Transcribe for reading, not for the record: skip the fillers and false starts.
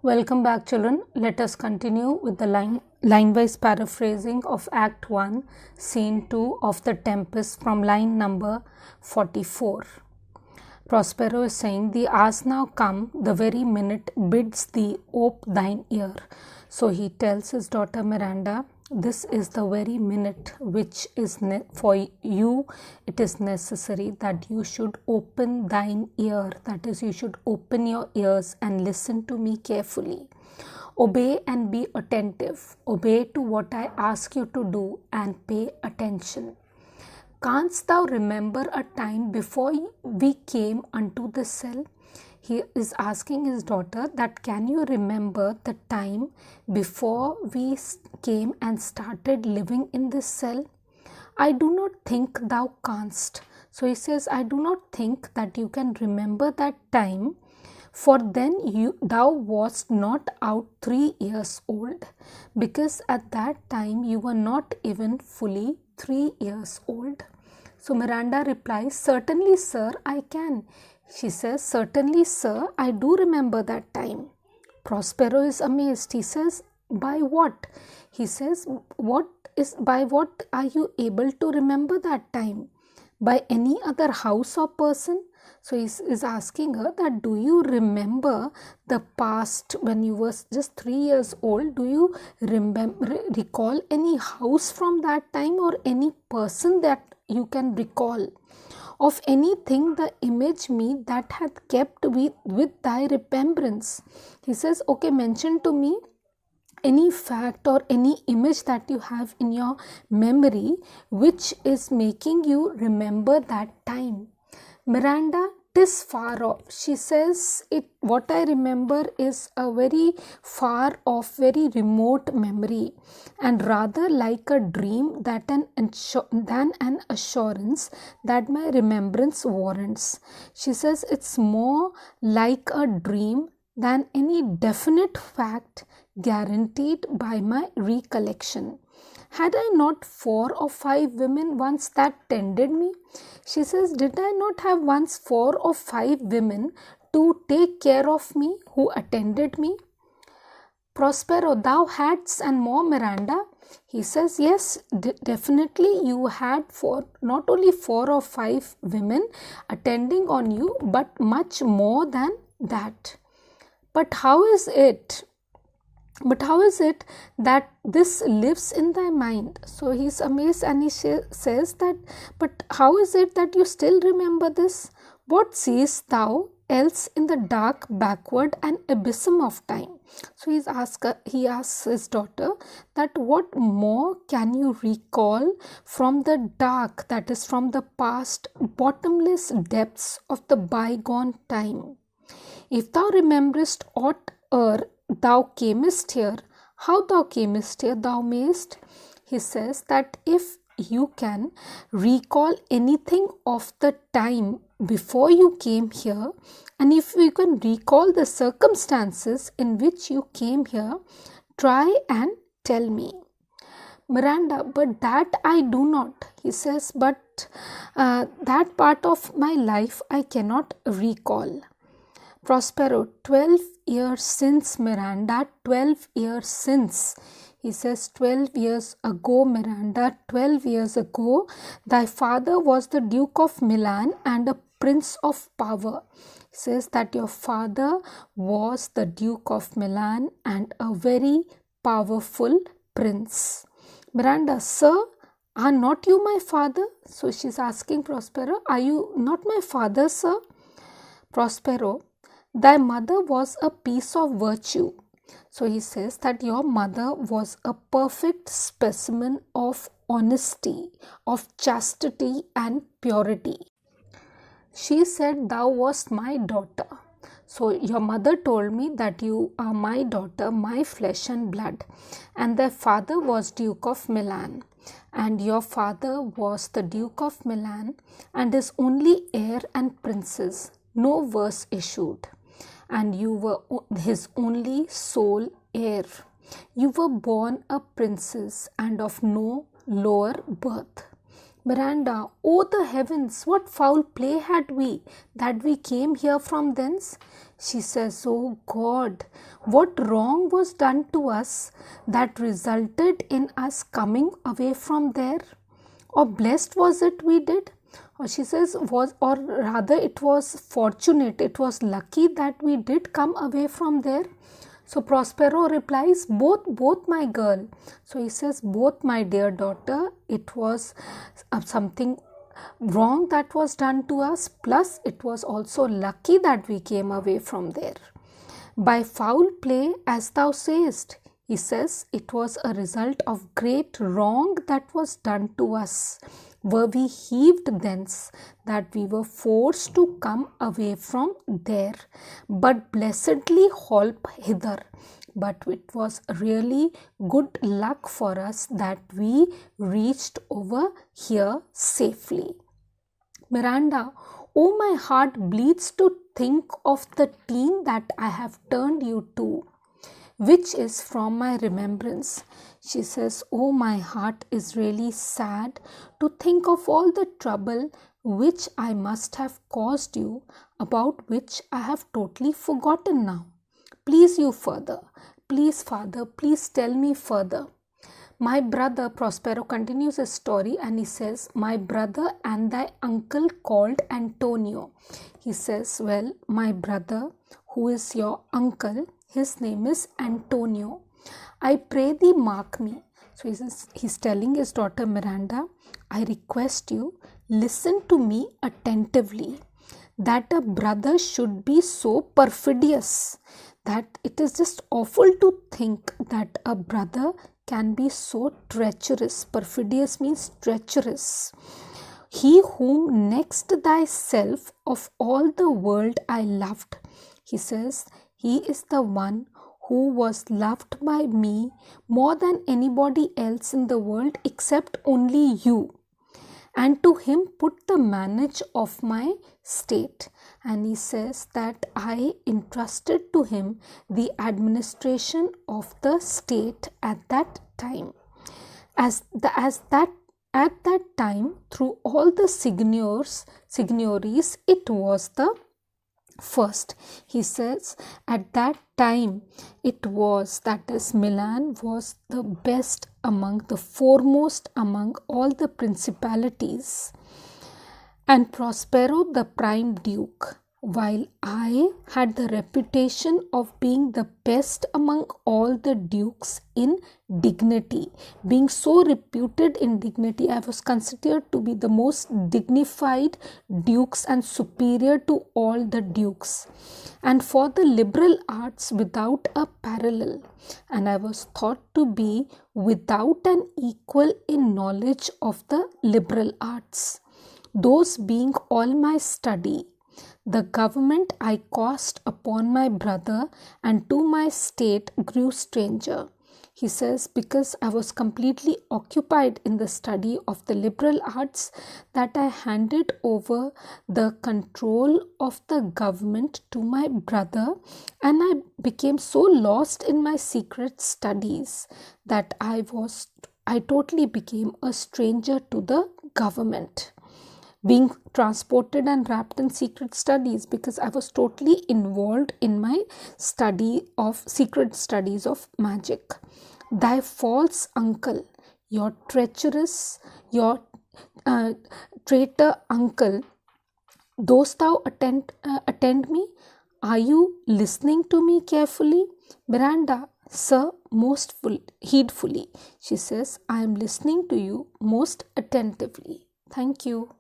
Welcome back, children. Let us continue with the line-wise paraphrasing of Act 1, Scene 2 of The Tempest from line number 44. Prospero is saying, "The hour's now come, the very minute bids thee ope thine ear." So he tells his daughter Miranda, this is the very minute which is for you. It is necessary that you should open thine ear. That is, you should open your ears and listen to me carefully. Obey and be attentive. Obey to what I ask you to do and pay attention. Canst thou remember a time before we came unto this cell? He is asking his daughter that can you remember the time before we came and started living in this cell? I do not think thou canst. So he says, I do not think that you can remember that time, for then thou wast not out 3 years old, because at that time you were not even fully 3 years old. So Miranda replies, certainly, sir, I can. She says, certainly, sir, I do remember that time. Prospero is amazed. He says, by what? He says, by what are you able to remember that time? By any other house or person? So he is asking her that do you remember the past when you were just 3 years old? Do you recall any house from that time or any person that you can recall? Of anything the image me that hath kept with thy remembrance. He says, okay, mention to me any fact or any image that you have in your memory which is making you remember that time. Miranda, 'tis far off. She says, what I remember is a very far off, very remote memory, and rather like a dream than an assurance that my remembrance warrants. She says it's more like a dream than any definite fact guaranteed by my recollection. Had I not 4 or 5 women once that tended me? She says, did I not have once 4 or 5 women to take care of me, who attended me? Prospero, thou hadst and more, Miranda. He says, yes, definitely you had not only 4 or 5 women attending on you, but much more than that. But how is it that this lives in thy mind? So he's amazed and he says that, but how is it that you still remember this? What seest thou else in the dark backward and abysm of time? So he asks his daughter that what more can you recall from the dark, that is from the past bottomless depths of the bygone time? If thou rememberest aught thou camest here, how thou camest here, thou mayest. He says that if you can recall anything of the time before you came here, and if you can recall the circumstances in which you came here, try and tell me. Miranda, but that I do not. He says, but that part of my life I cannot recall. Prospero, 12 years since, Miranda, 12 years since. He says, 12 years ago, Miranda, 12 years ago, thy father was the Duke of Milan and a prince of power. He says that your father was the Duke of Milan and a very powerful prince. Miranda, sir, are not you my father? So she's asking Prospero, are you not my father, sir? Prospero, thy mother was a piece of virtue. So he says that your mother was a perfect specimen of honesty, of chastity and purity. She said thou wast my daughter. So your mother told me that you are my daughter, my flesh and blood. And thy father was Duke of Milan. And your father was the Duke of Milan and his only heir and princess. No verse issued. And you were his only sole heir. You were born a princess and of no lower birth. Miranda, oh the heavens, what foul play had we, that we came here from thence? She says, oh God, what wrong was done to us that resulted in us coming away from there? Or blessed was it we did? Or she says, or rather it was fortunate, it was lucky that we did come away from there. So Prospero replies, both my girl. So he says, both my dear daughter, it was something wrong that was done to us, plus it was also lucky that we came away from there. By foul play, as thou sayest, he says, it was a result of great wrong that was done to us. Were we heaved thence, that we were forced to come away from there, but blessedly holp hither. But it was really good luck for us that we reached over here safely. Miranda, oh my heart bleeds to think of the teen that I have turned you to, which is from my remembrance. She says, oh, my heart is really sad to think of all the trouble which I must have caused you, about which I have totally forgotten now. Please you further. Please, Father, please tell me further. My brother, Prospero continues his story and he says, my brother and thy uncle called Antonio. He says, well, my brother, who is your uncle, his name is Antonio. I pray thee mark me. So he's telling his daughter Miranda, I request you, listen to me attentively, that a brother should be so perfidious, that it is just awful to think that a brother can be so treacherous. Perfidious means treacherous. He whom next thyself of all the world I loved. He says, he is the one who was loved by me more than anybody else in the world except only you, and to him put the manage of my state. And he says that I entrusted to him the administration of the state at that time. At that time, through all the signories, it was the first. He says at that time it was, that is, Milan was the best among, the foremost among all the principalities, and Prospero the prime duke, while I had the reputation of being the best among all the dukes in dignity. Being so reputed in dignity, I was considered to be the most dignified dukes and superior to all the dukes, and for the liberal arts without a parallel, and I was thought to be without an equal in knowledge of the liberal arts. Those being all my study, the government I caused upon my brother and to my state grew stranger. He says, because I was completely occupied in the study of the liberal arts, that I handed over the control of the government to my brother, and I became so lost in my secret studies that I totally became a stranger to the government, being transported and wrapped in secret studies, because I was totally involved in my secret studies of magic. Thy false uncle, your treacherous, your traitor uncle, dost thou attend me? Are you listening to me carefully? Miranda, sir, most heedfully. She says, I am listening to you most attentively. Thank you.